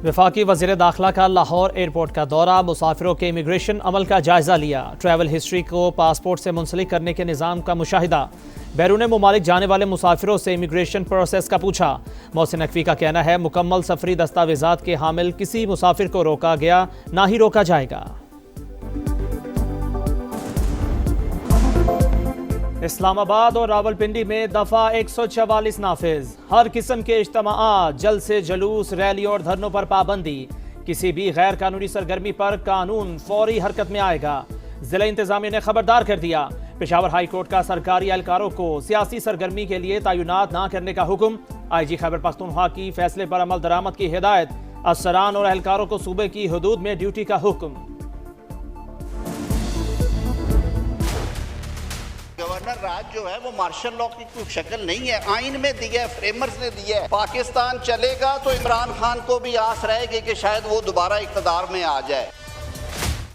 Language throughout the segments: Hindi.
वफाकी वज़ीर दाखिला का लाहौर एयरपोर्ट का दौरा, मुसाफिरों के इमिग्रेशन अमल का जायजा लिया, ट्रैवल हिस्ट्री को पासपोर्ट से मुंसलिक करने के निज़ाम का मुशाहिदा, बैरून मुमालिक जाने वाले मुसाफिरों से इमिग्रेशन प्रोसेस का पूछा। मोहसिन नकवी का कहना है मुकम्मल सफरी दस्तावेजात के हामिल किसी मुसाफिर को रोका गया ना ही रोका जाएगा। इस्लामाबाद और रावलपिंडी में दफा 144 नाफिज, हर किस्म के इज्तिमाआत, जलसे, जुलूस, रैली और धरनों पर पाबंदी, किसी भी गैर कानूनी सरगर्मी पर कानून फौरी हरकत में आएगा। जिला इंतजामिया ने खबरदार कर दिया, पेशावर हाई कोर्ट का सरकारी एहलकारों को सियासी सरगर्मी के लिए तैनात न करने का हुक्म। IG खैबर पख्तूनख्वा की फैसले पर अमल दरामद की हिदायत, अफसरान और एहलकारों को सूबे की हदूद में ड्यूटी का हुक्म। गवर्नर राज जो है वो मार्शल लॉ की कोई शक्ल नहीं है, आइन में दिया है, फ्रेमर्स ने दिया है। पाकिस्तान चलेगा तो इमरान खान को भी आस रहेगी कि शायद वो दोबारा इक़्तिदार में आ जाए।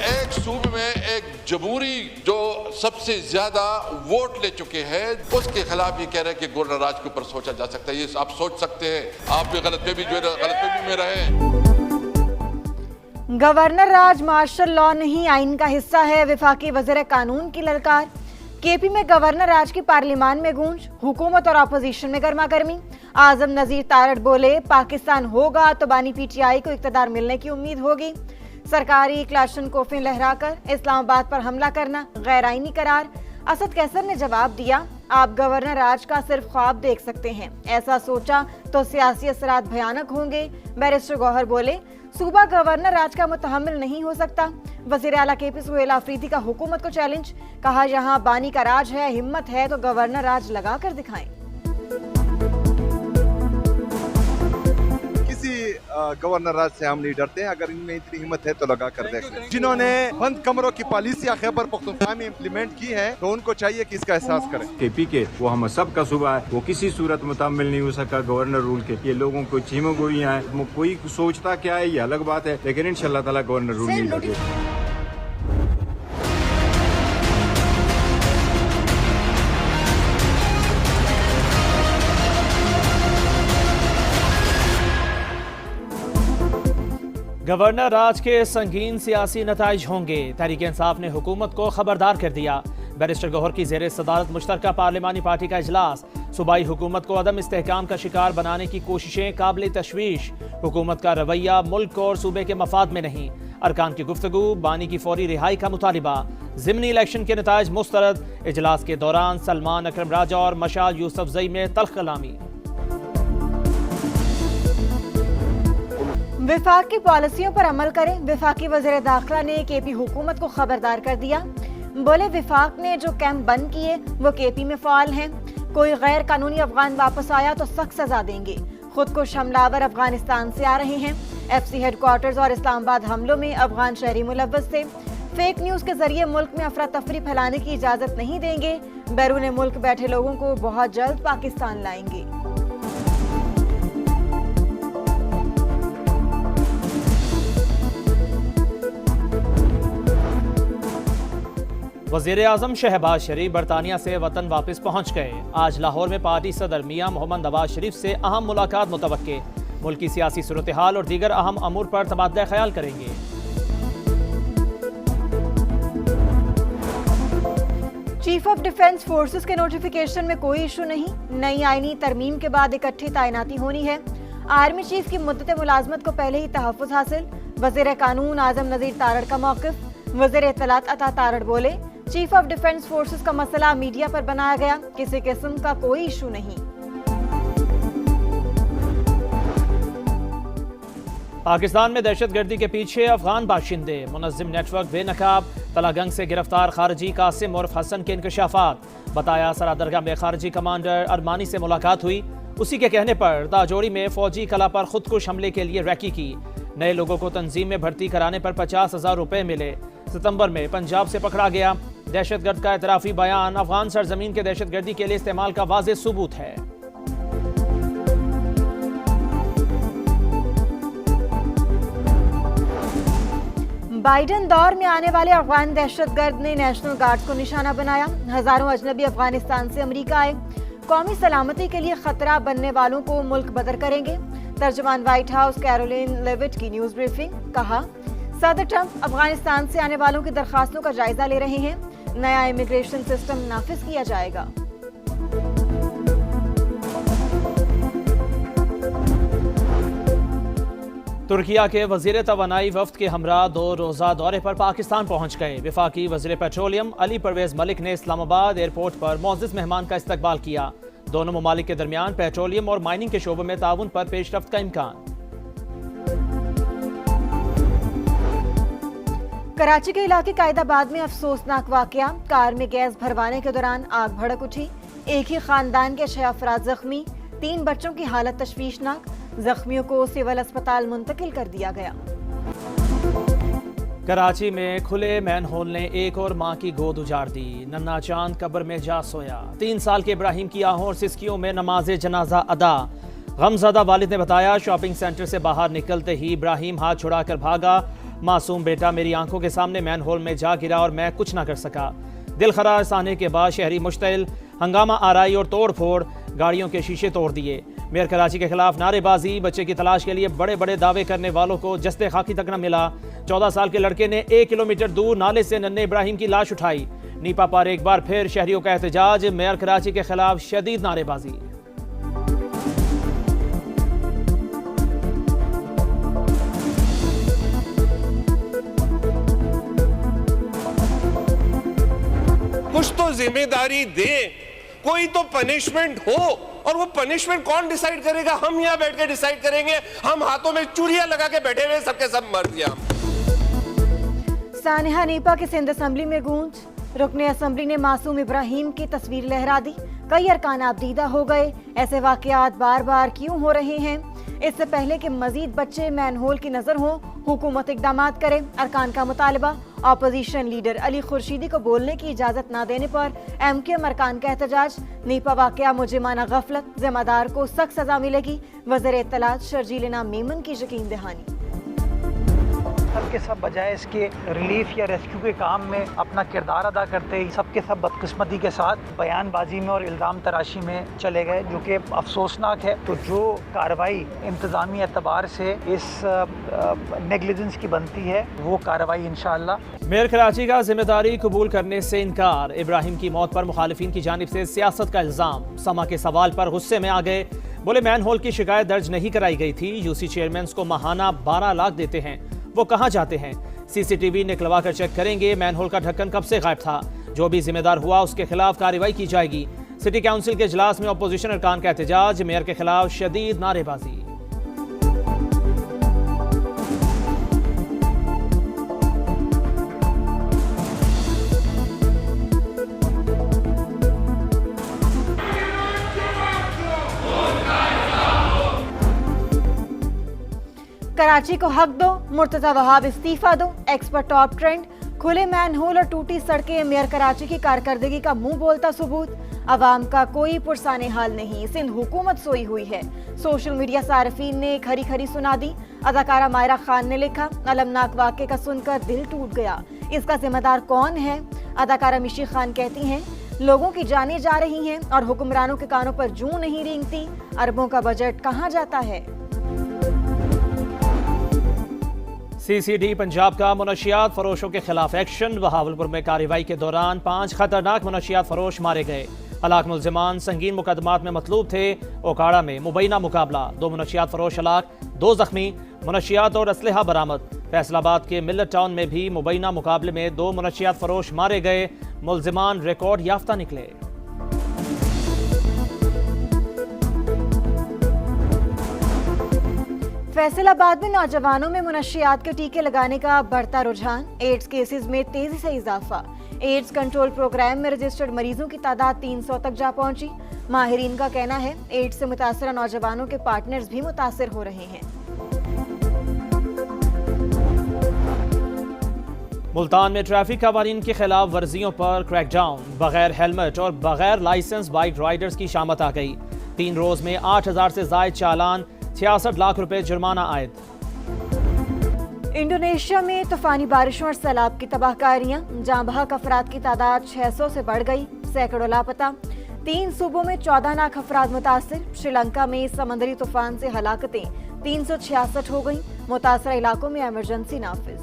एक सूबे में एक जमहूरी जो सबसे ज्यादा वोट ले चुके हैं उसके खिलाफ ये कह रहे हैं कि गवर्नर राज के ऊपर सोचा जा सकता है। ये आप सोच सकते हैं, आप भी गलतफहमी जो है गलतफहमी में रहे। गवर्नर राज मार्शल लॉ नहीं, आइन का हिस्सा है, वफाकी वज़ीर कानून की ललकार। KP में गवर्नर राज की पार्लियामान में गूंज, हुकूमत और अपोजिशन में गर्मा गर्मी। आजम नजीर तारड़ बोले पाकिस्तान होगा तो बानी PTI को इक़्तिदार मिलने की उम्मीद होगी। सरकारी क्लाशन कोफिन लहराकर इस्लामाबाद पर हमला करना गैर आईनी करार। असद कैसर ने जवाब दिया, आप गवर्नर राज का सिर्फ ख्वाब देख सकते हैं, ऐसा सोचा तो सियासी असरात भयानक होंगे। बैरिस्टर गौहर बोले सूबा गवर्नर राज का मुतहम्मिल नहीं हो सकता। वज़ीर आला KP सुहेल आफरीदी का हुकूमत को चैलेंज, कहा जहां बानी का राज है, हिम्मत है तो गवर्नर राज लगा कर दिखाएं। गवर्नर राज से हम नहीं डरते हैं, अगर इनमें इतनी हिम्मत है तो लगा कर देखें। जिन्होंने बंद कमरों की पॉलिसियां खैबर पख्तूनख्वा में इम्प्लीमेंट की है तो उनको चाहिए कि इसका एहसास करें। KP के वो हम सब का सूबा है, वो किसी सूरत मुतामिल नहीं हो सका गवर्नर रूल के। ये लोगों को चीमो गोइयां हैं, कोई सोचता क्या है ये अलग बात है, लेकिन इंशाल्लाह ताला गवर्नर रूल नहीं लगेगा। गवर्नर राज के संगीन सियासी नताइज होंगे, तहरीक इंसाफ ने हुकूमत को खबरदार कर दिया। बैरिस्टर गौहर की ज़ेर सदारत मुश्तरका पार्लिमानी पार्टी का इजलास, सूबाई हुकूमत को अदम इस्तेहकाम का शिकार बनाने की कोशिशें काबिल तशवीश, हुकूमत का रवैया मुल्क और सूबे के मफाद में नहीं। अरकान की गुफ्तगू, बानी की फौरी रिहाई का मुतालिबा, ज़िमनी इलेक्शन के नताइज मुस्तरद। इजलास के दौरान सलमान अकरम राजा और मशाल यूसुफजई में तल्ख कलामी। विफाक की पॉलिसियों पर अमल करें, वफाकी वज़ीर दाखिला ने KP हुकूमत को खबरदार कर दिया। बोले विफाक ने जो कैंप बंद किए वो KP में फ़ाल हैं, कोई गैर कानूनी अफगान वापस आया तो सख्त सजा देंगे। खुद को हमलावर अफगानिस्तान से आ रहे हैं, FC हेडक्वार्टर्स और इस्लामाबाद हमलों में अफगान शहरी मुलव्वस थे। फेक न्यूज़ के जरिए मुल्क में अफरा तफरी फैलाने की इजाज़त नहीं देंगे, बैरून मुल्क बैठे लोगों को बहुत जल्द पाकिस्तान लाएंगे। वज़ीर आज़म शहबाज शरीफ बरतानिया से वतन वापस पहुँच गए। आज लाहौर में पार्टी सदर मियां मोहम्मद नवाज शरीफ से अहम मुलाकात मुतवक्के, मुल्क की सियासी सूरत हाल और दीगर अहम अमूर पर तबादला ख्याल करेंगे। चीफ ऑफ डिफेंस फोर्सेस के नोटिफिकेशन में कोई इशू नहीं, नई आईनी तरमीम के बाद इकट्ठी तैनाती होनी है। आर्मी चीफ की मुद्दत मुलाजमत को पहले ही तहफ़्फ़ुज़ हासिल, वज़ीर कानून आज़म नज़ीर तारड़ का मौक़िफ़। वज़ीर इत्तलात अता तारड़ बोले चीफ ऑफ डिफेंस फोर्सेस का मसला मीडिया पर बनाया गया, किसी किस्म का कोई इशू नहीं। पाकिस्तान में दहशतगर्दी के पीछे अफगान बाशिंदे, मुनज़्ज़िम नेटवर्क बेनकाब, तलागंग से गिरफ्तार खारजी कासिम उर्फ हसन के इंकशाफात। बताया सरादरगाह में खारजी कमांडर अरमानी से मुलाकात हुई, उसी के कहने पर दाजोड़ी में फौजी कला पर खुदकुश हमले के लिए रैकी की। नए लोगों को तंजीम में भर्ती कराने पर 50,000 रुपए मिले। सितंबर में पंजाब से पकड़ा गया। दहशतगर्द का एतराफ़ी बयान अफगान सरजमीन के दहशतगर्दी के लिए इस्तेमाल का वाज़ेह सबूत है। बाइडन दौर में आने वाले अफगान दहशतगर्द ने नेशनल गार्ड्स को निशाना बनाया। हजारों अजनबी अफगानिस्तान से अमेरिका आए, कौमी सलामती के लिए खतरा बनने वालों को मुल्क बदर करेंगे। तर्जुमान व्हाइट हाउस कैरोलिन लेविट की न्यूज ब्रीफिंग। कहा, सदर ट्रंप अफगानिस्तान से आने वालों की दरखास्तों का जायजा ले रहे हैं। नया इमिग्रेशन सिस्टम नाफिज किया जाएगा। तुर्किया के वजीर तवानाई वफ्द के हमरा 2 रोज़ा दौरे पर पाकिस्तान पहुंच गए। वफाकी वजीर पेट्रोलियम अली परवेज मलिक ने इस्लामाबाद एयरपोर्ट पर मोअज़्ज़ज़ मेहमान का इस्तकबाल किया। दोनों ममालिक के दरमियान पेट्रोलियम और माइनिंग के शोबों में ताउन पर पेशरफ्त का इम्कान। कराची के इलाके कायदाबाद में अफसोसनाक वाकया। कार में गैस भरवाने के दौरान आग भड़क उठी। एक ही खानदान के 6 अफराद जख्मी। 3 बच्चों की हालत तशवीशनाक। जख्मियों को सिविल अस्पताल मुंतकिल कर दिया गया। कराची में खुले मैनहोल ने एक और मां की गोद उजाड़ दी। नन्ना चांद कब्र में जा सोया। 3 साल के इब्राहिम की आहों और सिस्कियों में नमाज जनाजा अदा। गमज़दा वालिद ने बताया, शॉपिंग सेंटर से बाहर निकलते ही इब्राहिम हाथ छुड़ाकर भागा। मासूम बेटा मेरी आंखों के सामने मैनहोल में जा गिरा और मैं कुछ ना कर सका। दिल खराश आने के बाद शहरी मुश्तिल, हंगामा आराई और तोड़ फोड़, गाड़ियों के शीशे तोड़ दिए। मेयर कराची के खिलाफ नारेबाजी। बच्चे की तलाश के लिए बड़े बड़े दावे करने वालों को जस्ते खाकी तक न मिला। 14 साल के लड़के ने 1 किलोमीटर दूर नाले से नन्हे इब्राहिम की लाश उठाई। नीपा पर एक बार फिर शहरियों का एहतजाज। मेयर कराची के खिलाफ शदीद नारेबाजी। कुछ तो जिम्मेदारी दे, कोई तो पनिशमेंट हो। और वो पनिशमेंट कौन डिसाइड करेगा? हम यहाँ बैठ के डिसाइड करेंगे? हम हाथों में चूड़ियां लगा के बैठे हुए सबके सब मर दिया। सानिहा नीपा की सिंध असम्बली में गूंज। रुकने असम्बली ने मासूम इब्राहिम की तस्वीर लहरा दी। कई अरकान आबदीदा हो गए। ऐसे वाकयात बार बार क्यों हो रहे हैं? इससे पहले कि मजीद बच्चे मैनहोल की नजर हो, हुकूमत इकदामात करे। अरकान का मुतालबा। ऑपोजिशन लीडर अली खुर्शीदी को बोलने की इजाजत न देने पर MQM अरकान का एहतजाज। नीपा वाकया मुजरिमाना गफलत, जिम्मेदार को सख्त सजा मिलेगी। वज़ीर इत्तलात शर्जील इनाम मेमन की यकीन दहानी। सबके सब बजाय इसके रिलीफ या रेस्क्यू के काम में अपना किरदार अदा करते ही सबके सब बदकिस्मती के साथ बयानबाजी में और इल्ज़ाम तराशी में चले गए, जो कि अफसोसनाक है। तो जो कार्रवाई इंतज़ामी एतबार से इस नेग्लिजेंस की बनती है, वो कार्रवाई इंशाअल्लाह। मेयर कराची का जिम्मेदारी कबूल करने से इनकार। इब्राहिम की मौत पर मुखालिफिन की जानिब से सियासत का इल्ज़ाम। समा के सवाल पर गुस्से में आ गए। बोले, मैनहोल की शिकायत दर्ज नहीं कराई गई थी। UC चेयरमैन को माहाना 12 लाख देते हैं, वो कहाँ जाते हैं? CCTV निकलवा कर चेक करेंगे। मैनहोल का ढक्कन कब से गायब था? जो भी जिम्मेदार हुआ उसके खिलाफ कार्रवाई की जाएगी। सिटी काउंसिल के इजलास में अपोजिशन अरकान का एहतजाज। मेयर के खिलाफ शदीद नारेबाजी। कराची को हक दो, मुर्तजा वहाब इस्तीफा दो। Expert top trend. खुले मैनहोल और टूटी सड़कें मेयर कराची की कारकर्दगी का मुंह बोलता सबूत। अवाम का कोई पुरसाने हाल नहीं, सिंध हुकूमत सोई हुई है। सोशल मीडिया सार्फिन ने खरी खरी सुना दी। अदाकारा मायरा खान ने लिखा, अलमनाक वाक़े का सुनकर दिल टूट गया। इसका जिम्मेदार कौन है? अदाकारा मिशी खान कहती हैं, लोगों की जानें जा रही हैं और हुक्मरानों के कानों पर जूं नहीं रेंगती। अरबों का बजट कहाँ जाता है? CCD पंजाब का मुनशियात फरोशों के खिलाफ एक्शन। बहावलपुर में कार्रवाई के दौरान 5 खतरनाक मुनशियात फरोश मारे गए। हलाक मुलजिमान संगीन मुकदमात में मतलूब थे। ओकाड़ा में मुबैना मुकाबला, 2 मुनशियात फरोश हलाक, 2 जख्मी। मुनशियात और असलहा बरामद। फैसलाबाद के मिल्लत टाउन में भी मुबैना मुकाबले में 2 मुनशियात फरोश मारे गए। मुलजिमान रिकॉर्ड याफ्ता निकले। फैसलाबाद में नौजवानों में मुनशियात के टीके लगाने का बढ़ता रुझान। एड्स केसेस में तेजी से इजाफा। एड्स कंट्रोल प्रोग्राम में रजिस्टर्ड मरीजों की तादाद 300 तक जा पहुंची। माहिरीन का कहना है, एड्स से मुतासरा नौजवानों के पार्टनर्स भी मुतासिर हो रहे हैं। मुल्तान में ट्रैफिक कवानीन की खिलाफ वर्जियों पर क्रैकडाउन। बगैर हेलमेट और बगैर लाइसेंस बाइक राइडर्स की शामत आ गई। 3 रोज में 8000 से जायद चालान, 66 लाख रुपए जुर्माना आयद। इंडोनेशिया में तूफानी बारिशों और सैलाब की तबाहकारियां। जाँ बहक अफराद की तादाद 600 से बढ़ गई। सैकड़ों लापता। 3 सूबों में 14 लाख अफराद मुतासिर। श्रीलंका में समुद्री तूफान से हलाकतें 366 हो गईं। मुतासरा इलाकों में इमरजेंसी नाफिज।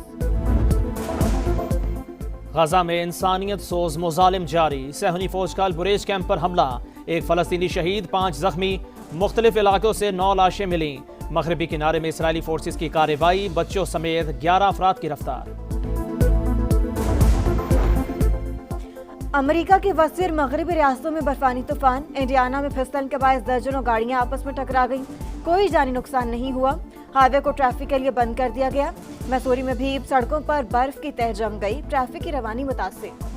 गजा में इंसानियत सोज मुजालिम जारी। सहनी फौज का बुरेज कैंप पर हमला, एक फलस्तीनी शहीद, 5 जख्मी। मुख्तलिफ इलाकों से 9 लाशें मिली। मगरबी किनारे में इसराइली फोर्सेस की कार्रवाई, बच्चों समेत 11 अफराद गिरफ्तार। अमेरिका की वसी और मगरबी रियासतों में बर्फानी तूफान। इंडियाना में फिसलन के बायस दर्जनों गाड़ियां आपस में टकरा गईं। कोई जानी नुकसान नहीं हुआ। हाईवे को ट्रैफिक के लिए बंद कर दिया गया। मैसूरी में भी सड़कों पर बर्फ की तह जम गई। ट्रैफिक की रवानी मुतासिर।